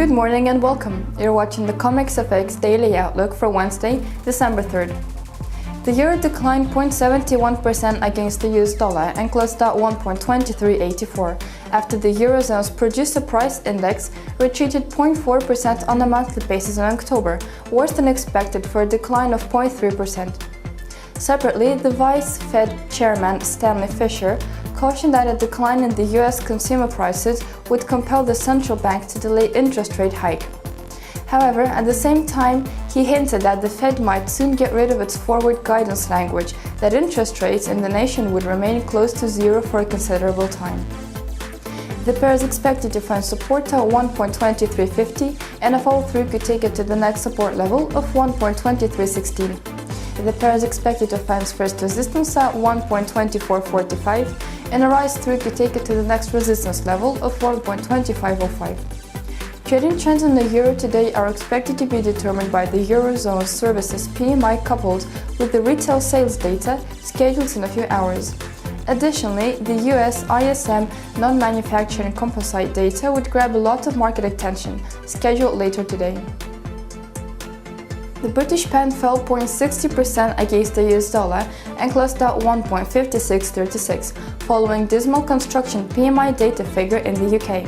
Good morning and welcome. You're watching the CommexFX Daily Outlook for Wednesday, December 3rd. The euro declined 0.71% against the US dollar and closed at 1.2384 after the Eurozone's Producer Price Index retreated 0.4% on a monthly basis in October, worse than expected for a decline of 0.3%. Separately, the Vice Fed Chairman Stanley Fischer cautioned that a decline in the US consumer prices would compel the central bank to delay interest rate hike. However, at the same time, he hinted that the Fed might soon get rid of its forward guidance language that interest rates in the nation would remain close to zero for a considerable time. The pair is expected to find support at 1.2350 and a follow-through could take it to the next support level of 1.2316. The pair is expected to find first resistance at 1.2445 and a rise through could take it to the next resistance level of 1.2505. Trading trends in the euro today are expected to be determined by the Eurozone services PMI coupled with the retail sales data scheduled in a few hours. Additionally, the US ISM non-manufacturing composite data would grab a lot of market attention, scheduled later today. The British pound fell 0.60% against the US dollar and closed at 1.5636, following dismal construction PMI data figure in the UK.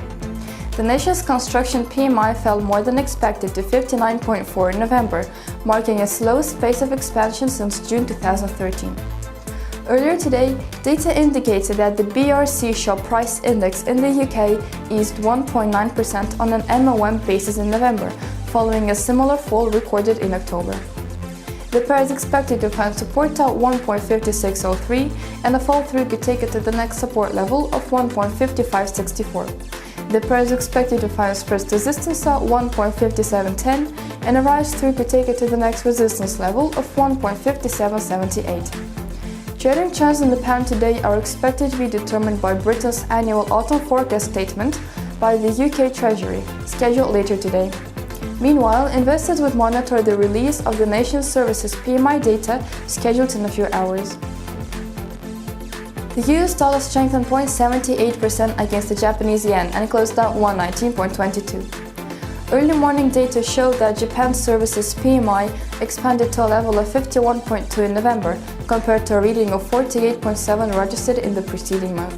The nation's construction PMI fell more than expected to 59.4 in November, marking its slowest pace of expansion since June 2013. Earlier today, data indicated that the BRC Shop Price Index in the UK eased 1.9% on an MOM basis in November, following a similar fall recorded in October. The pair is expected to find support at 1.5603 and a fall-through could take it to the next support level of 1.5564. The pair is expected to find first resistance at 1.5710 and a rise through could take it to the next resistance level of 1.5778. Trading trends in the pound today are expected to be determined by Britain's annual autumn forecast statement by the UK Treasury, scheduled later today. Meanwhile, investors would monitor the release of the nation's services PMI data scheduled in a few hours. The US dollar strengthened 0.78% against the Japanese yen and closed at 119.22. Early morning data showed that Japan's services PMI expanded to a level of 51.2 in November, compared to a reading of 48.7 registered in the preceding month.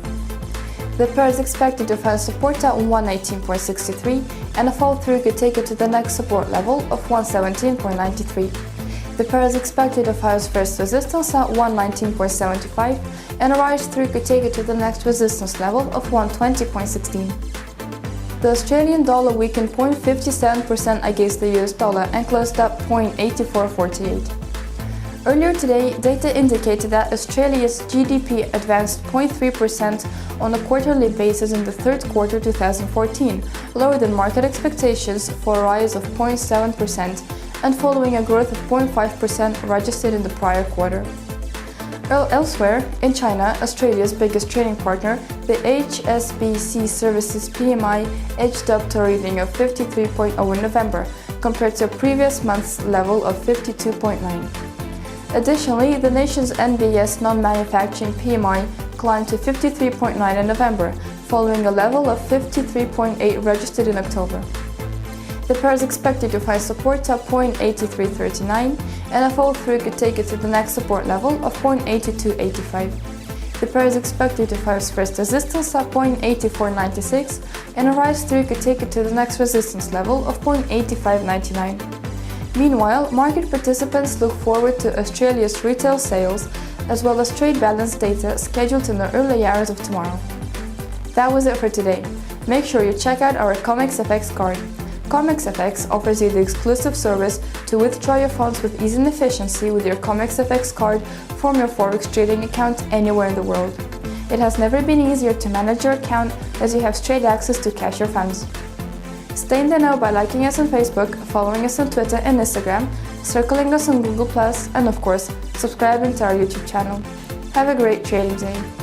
The pair is expected to find support at 118.63 and a fall-through could take it to the next support level of 117.93. The pair is expected to find first resistance at 119.75 and a rise through could take it to the next resistance level of 120.16. The Australian dollar weakened 0.57% against the US dollar and closed at 0.8448. Earlier today, data indicated that Australia's GDP advanced 0.3% on a quarterly basis in the third quarter 2014, lower than market expectations for a rise of 0.7% and following a growth of 0.5% registered in the prior quarter. Elsewhere, in China, Australia's biggest trading partner, the HSBC Services PMI edged up to a reading of 53.0 in November, compared to a previous month's level of 52.9. Additionally, the nation's NBS non-manufacturing PMI climbed to 53.9 in November, following a level of 53.8 registered in October. The pair is expected to find support at 0.8339 and a fall-through could take it to the next support level of 0.8285. The pair is expected to find first resistance at 0.8496 and a rise through could take it to the next resistance level of 0.8599. Meanwhile, market participants look forward to Australia's retail sales as well as trade balance data scheduled in the early hours of tomorrow. That was it for today. Make sure you check out our CommexFX card. CommexFX offers you the exclusive service to withdraw your funds with ease and efficiency with your CommexFX card from your Forex trading account anywhere in the world. It has never been easier to manage your account as you have straight access to cash your funds. Stay in the know by liking us on Facebook, following us on Twitter and Instagram, circling us on Google+, and of course, subscribing to our YouTube channel. Have a great trading day!